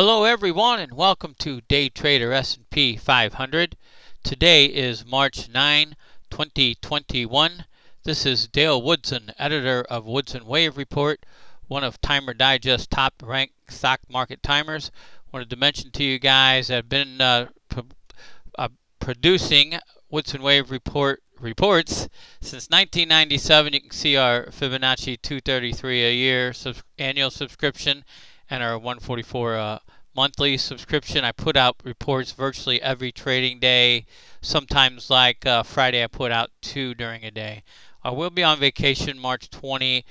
Hello everyone and welcome to Day Trader S&P 500. Today is March 9, 2021. This is Dale Woodson, editor of Woodson Wave Report, one of Timer Digest's top-ranked stock market timers. Wanted to mention to you guys that I've been producing Woodson Wave reports since 1997. You can see our Fibonacci 233 a year annual subscription and our 144 monthly subscription. I put out reports virtually every trading day. Sometimes like Friday I put out 2 during a day. I will be on vacation March 20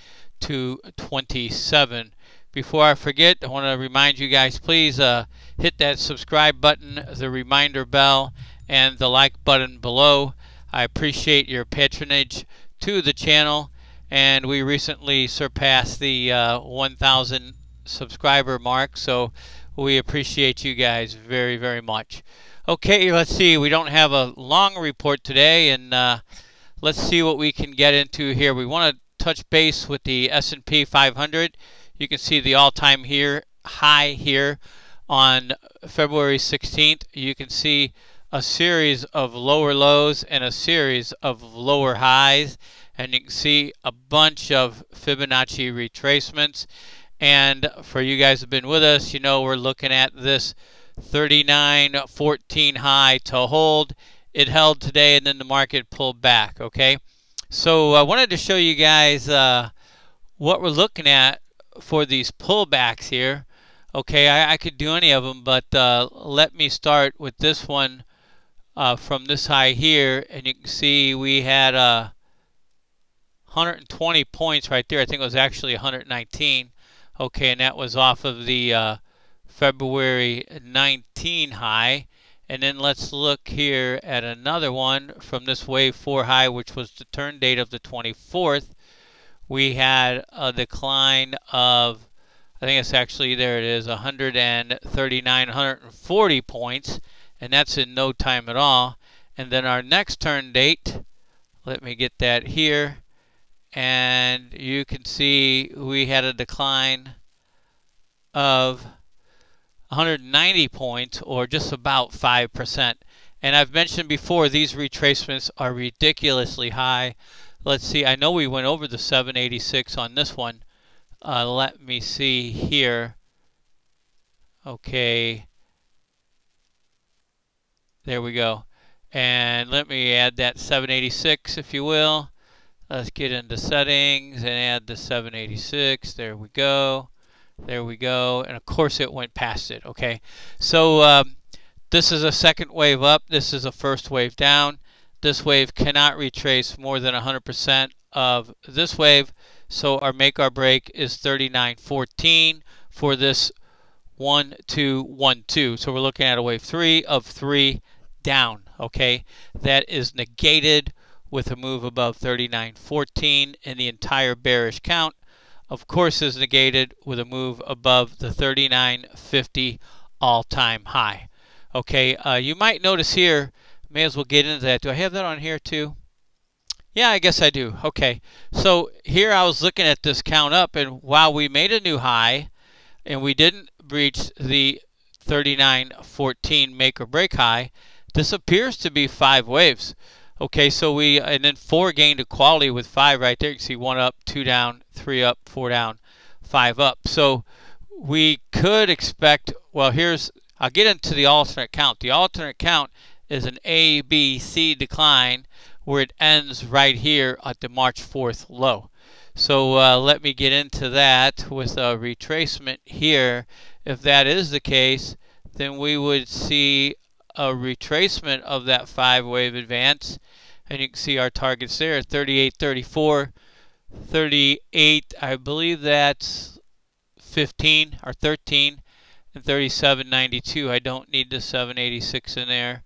to 27. Before I forget, I want to remind you guys, please hit that subscribe button, the reminder bell, and the like button below. I appreciate your patronage to the channel, and we recently surpassed the 1,000 subscriber mark, so we appreciate you guys very, very much. Okay, let's see. We don't have a long report today, and let's see what we can get into here. We want to touch base with the S&P 500. You can see the all-time high here on February 16th. You can see a series of lower lows and a series of lower highs, and you can see a bunch of Fibonacci retracements. And for you guys who have been with us, you know we're looking at this 39.14 high to hold. It held today and then the market pulled back, okay? So I wanted to show you guys what we're looking at for these pullbacks here. Okay, I could do any of them, but let me start with this one from this high here. And you can see we had 120 points right there. I think it was actually 119. Okay, and that was off of the February 19 high. And then let's look here at another one from this wave 4 high, which was the turn date of the 24th. We had a decline of, I think it's actually, there it is, 139, 140 points. And that's in no time at all. And then our next turn date, let me get that here. And you can see we had a decline of 190 points, or just about 5%. And I've mentioned before, these retracements are ridiculously high. Let's see, I know we went over the 786 on this one. Let me see here. Okay. There we go. And let me add that 786, if you will. Let's get into settings and add the 786. There we go. There we go. And of course it went past it. Okay. So this is a second wave up. This is a first wave down. This wave cannot retrace more than 100% of this wave. So our make or break is 39.14 for this 1, 2, 1, 2. So we're looking at a wave 3 of 3 down. Okay. That is negated with a move above 39.14, and the entire bearish count, of course, is negated with a move above the 39.50 all-time high. Okay, you might notice here, may as well get into that. Do I have that on here too? Yeah, I guess I do. Okay, so here I was looking at this count up, and while we made a new high, and we didn't breach the 39.14 make or break high, this appears to be 5 waves. Okay, so and then 4 gained equality with 5 right there. You can see 1 up, 2 down, 3 up, 4 down, 5 up. So we could expect, well, I'll get into the alternate count. The alternate count is an A, B, C decline where it ends right here at the March 4th low. So let me get into that with a retracement here. If that is the case, then we would see a retracement of that 5-wave advance, and you can see our targets there, 38.34, 38, I believe that's 15 or 13, and 37.92. I don't need the 786 in there.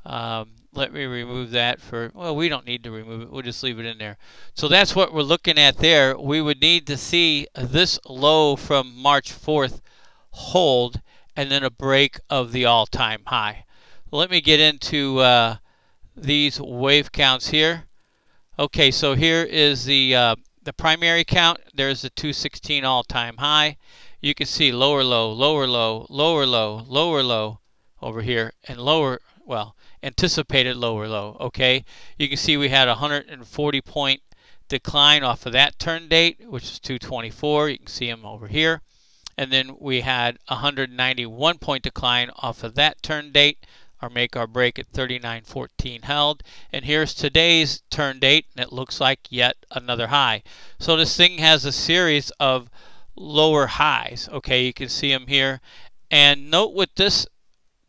Let me remove that well, we don't need to remove it. We'll just leave it in there. So that's what we're looking at there. We would need to see this low from March 4th hold, and then a break of the all-time high. Let me get into these wave counts here. Okay, so here is the primary count. There's the 216 all-time high. you can see lower low, lower low, lower low, lower low over here, and lower, well, anticipated lower low, okay? You can see we had a 140 point decline off of that turn date, which is 224. You can see them over here. And then we had a 191 point decline off of that turn date. Our make or break at 39.14 held. And here's today's turn date, and it looks like yet another high. So this thing has a series of lower highs. Okay, you can see them here. And note with this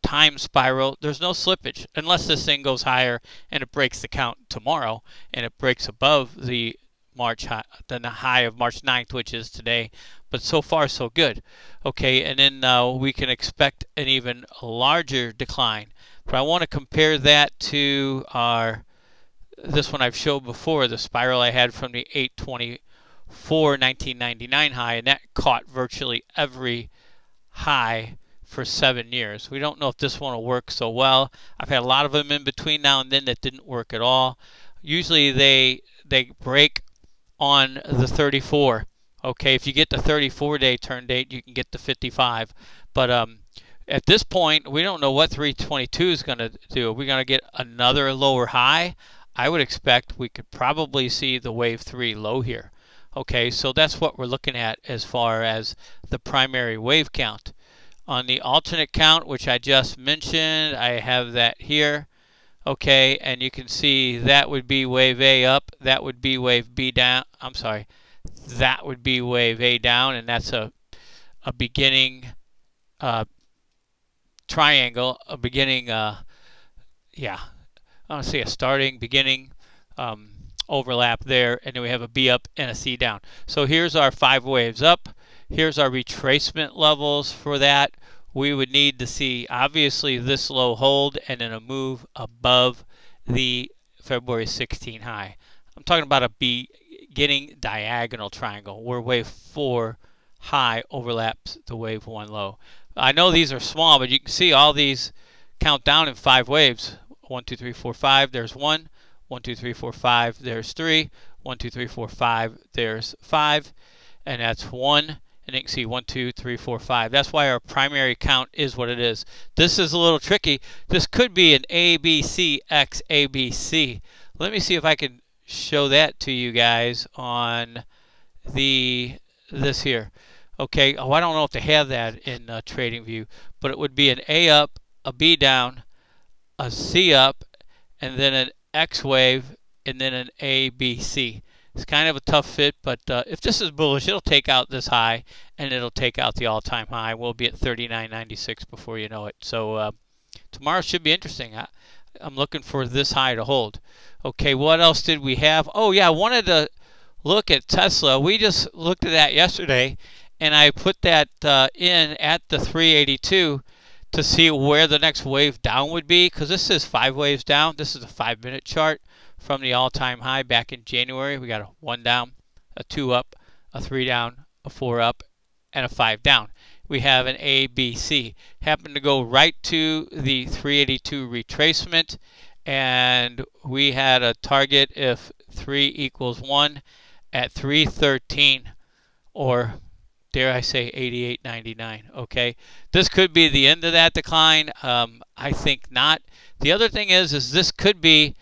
time spiral, there's no slippage unless this thing goes higher and it breaks the count tomorrow and it breaks above the March high, the high of March 9th, which is today. But so far so good. Okay, and then we can expect an even larger decline. But I want to compare that to this one I've showed before, the spiral I had from the 8/24 1999 high, and that caught virtually every high for 7 years. We don't know if this one will work so well. I've had a lot of them in between now and then that didn't work at all. Usually they break on the 34. Okay, if you get the 34-day turn date, you can get the 55. But at this point, we don't know what 322 is going to do. Are we going to get another lower high? I would expect we could probably see the wave 3 low here. Okay, so that's what we're looking at as far as the primary wave count. On the alternate count, which I just mentioned, I have that here. Okay, and you can see that would be wave A up, that would be wave B down. I'm sorry, that would be wave A down, and that's a beginning triangle, a beginning, yeah, I want to say a starting, beginning overlap there, and then we have a B up and a C down. So here's our 5 waves up. Here's our retracement levels for that. We would need to see, obviously, this low hold and then a move above the February 16 high. I'm talking about a beginning diagonal triangle where wave 4 high overlaps the wave 1 low. I know these are small, but you can see all these count down in 5 waves. 1, 2, 3, 4, 5, there's 1. 1, 2, 3, 4, 5, there's 3. 1, 2, 3, 4, 5, there's 5. And that's 1. And you can see 1, 2, 3, 4, 5. That's why our primary count is what it is. This is a little tricky. This could be an ABC X ABC. Let me see if I can show that to you guys on this here. Okay, oh, I don't know if they have that in TradingView, but it would be an A up, a B down, a C up, and then an X wave, and then an ABC. It's kind of a tough fit, but if this is bullish, it'll take out this high, and it'll take out the all-time high. We'll be at 39.96 before you know it. So tomorrow should be interesting. I'm looking for this high to hold. Okay, what else did we have? Oh, yeah, I wanted to look at Tesla. We just looked at that yesterday, and I put that in at the 382 to see where the next wave down would be, because this is 5 waves down. This is a 5-minute chart from the all-time high back in January. We got a 1 down, a 2 up, a 3 down, a 4 up, and a 5 down. We have an ABC. Happened to go right to the 382 retracement, and we had a target if 3 equals 1 at 313, or dare I say 88.99. Okay, this could be the end of that decline. I think not. The other thing is this could be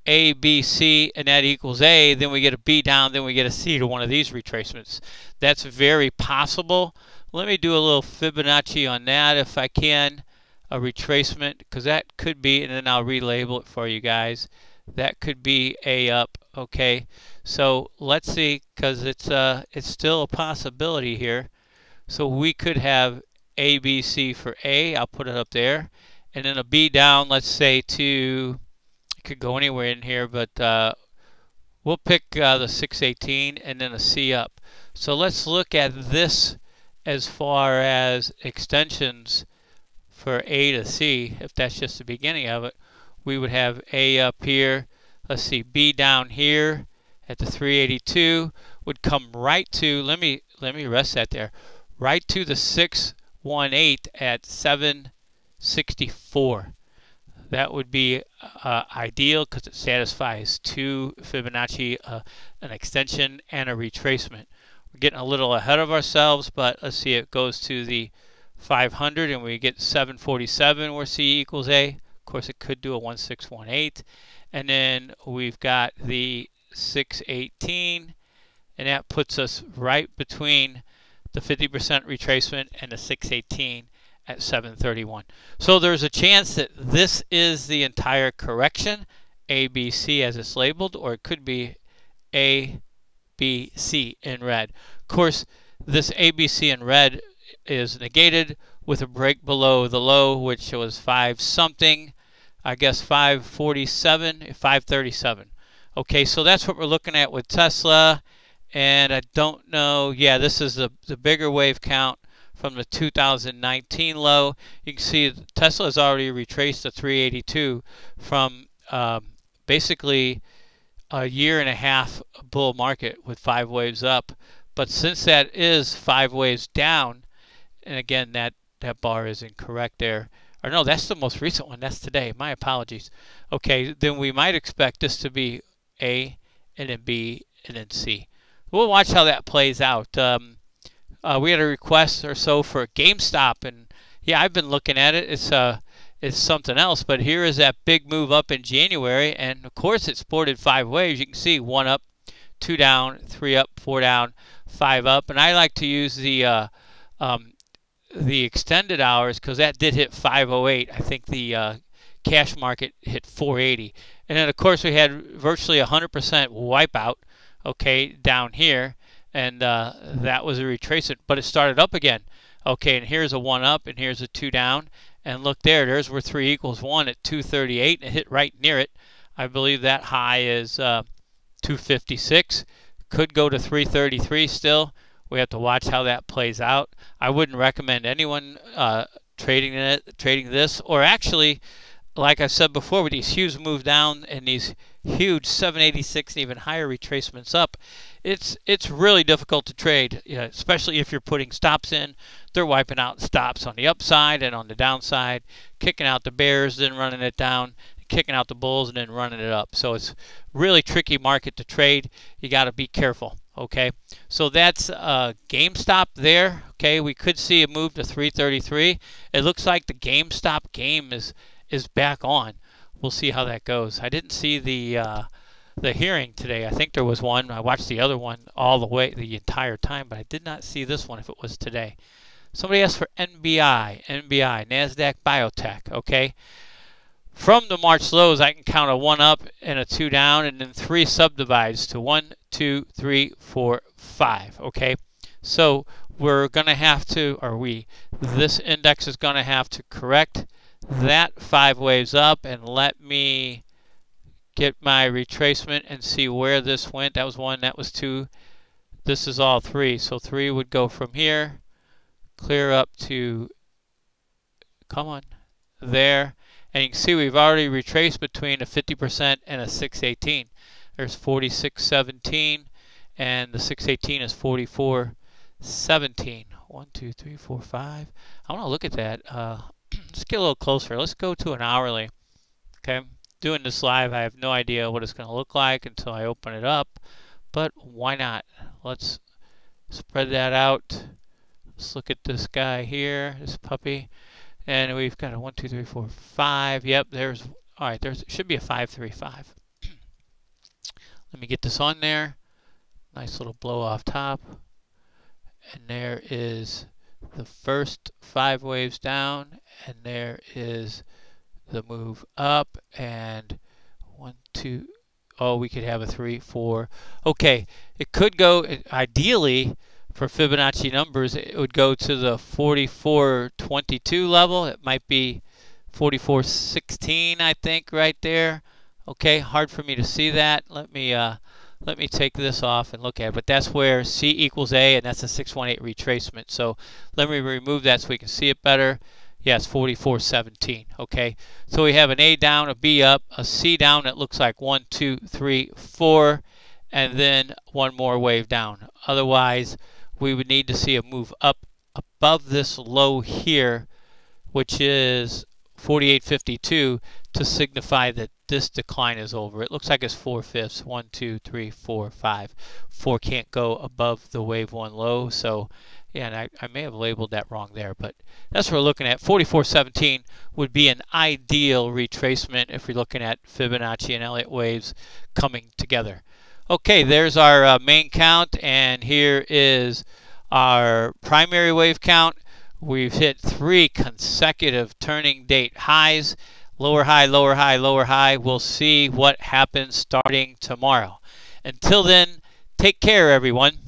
A, B, C, and that equals A, then we get a B down, then we get a C to one of these retracements. That's very possible. Let me do a little Fibonacci on that if I can, a retracement, because that could be, and then I'll relabel it for you guys. That could be A up, okay? So let's see, because it's still a possibility here. So we could have A, B, C for A. I'll put it up there. And then a B down, let's say to, could go anywhere in here, but we'll pick the 618 and then a C up. So let's look at this as far as extensions for A to C. If that's just the beginning of it, we would have A up here. Let's see, B down here at the 382 would come right to, let me rest that there, right to the 618 at 764. That would be ideal because it satisfies 2 Fibonacci, an extension and a retracement. We're getting a little ahead of ourselves, but let's see, it goes to the 500 and we get 747 where C equals A. Of course, it could do a 1618. And then we've got the 618, and that puts us right between the 50% retracement and the 618 at 731. So there's a chance that this is the entire correction, ABC as it's labeled, or it could be ABC in red. Of course, this ABC in red is negated with a break below the low, which was 5 something. I guess 547, 537. Okay, so that's what we're looking at with Tesla. And I don't know, yeah, this is the bigger wave count from the 2019 low. You can see Tesla has already retraced to 382 from basically a year and a half bull market with 5 waves up. But since that is 5 waves down, and again, that bar is incorrect there. Or no, that's the most recent one. That's today. My apologies. Okay, then we might expect this to be A, and then B, and then C. We'll watch how that plays out. We had a request or so for GameStop, and yeah, I've been looking at it. It's something else, but here is that big move up in January, and of course it sported 5 waves. You can see 1 up, 2 down, 3 up, 4 down, 5 up, and I like to use the extended hours because that did hit 508. I think the cash market hit 480, and then of course we had virtually 100% wipeout. Okay, down here, and that was a retracement, but it started up again. Okay, and here's a 1 up, and here's a 2 down, and look there, there's where 3 equals 1 at 238, and it hit right near it. I believe that high is 256. Could go to 333 still. We have to watch how that plays out. I wouldn't recommend anyone trading this, or actually, like I said before, with these huge move down and these huge 786 and even higher retracements up, it's really difficult to trade, especially if you're putting stops in. They're wiping out stops on the upside and on the downside, kicking out the bears, then running it down, kicking out the bulls, and then running it up. So it's really tricky market to trade. You got to be careful. Okay, so that's GameStop there. Okay, we could see a move to 333. It looks like the GameStop game is back on. We'll see how that goes. I didn't see the hearing today. I think there was one. I watched the other one all the way, the entire time, but I did not see this one if it was today. Somebody asked for NBI, NASDAQ Biotech. Okay, from the March lows, I can count a 1 up and a 2 down, and then 3 subdivides to 1, 2, 3, 4, 5. Okay, so we're going to have to, this index is going to have to correct that 5 waves up, and let me get my retracement and see where this went. That was 1, that was 2. This is all 3. So 3 would go from here, clear up to, come on, there. And you can see we've already retraced between a 50% and a 618. There's 46.17, and the 618 is 44.17. 1, 2, 3, 4, 5. I want to look at that. Let's get a little closer. Let's go to an hourly. Okay, doing this live, I have no idea what it's going to look like until I open it up, but why not? Let's spread that out. Let's look at this guy here, this puppy, and we've got a 1, 2, 3, 4, 5. Yep, there's, all right, there should be a 535. Let me get this on there. Nice little blow off top, and there is the first 5 waves down, and there is the move up, and 1, 2, oh, we could have a 3, 4. Okay, it could go, ideally, for Fibonacci numbers, it would go to the 44.22 level. It might be 44.16, I think, right there. Okay, hard for me to see that. Let me take this off and look at it. But that's where C equals A, and that's a 618 retracement. So let me remove that so we can see it better. Yes, 44.17. Okay, so we have an A down, a B up, a C down that looks like 1, 2, 3, 4, and then 1 more wave down. Otherwise, we would need to see a move up above this low here, which is 48.52, to signify that this decline is over. It looks like it's 4/5. 1, 2, 3, 4, 5. 4 can't go above the wave 1 low. So, yeah, and I may have labeled that wrong there, but that's what we're looking at. 44.17 would be an ideal retracement if we're looking at Fibonacci and Elliott waves coming together. Okay, there's our main count, and here is our primary wave count. We've hit 3 consecutive turning date highs. Lower high, lower high, lower high. We'll see what happens starting tomorrow. Until then, take care, everyone.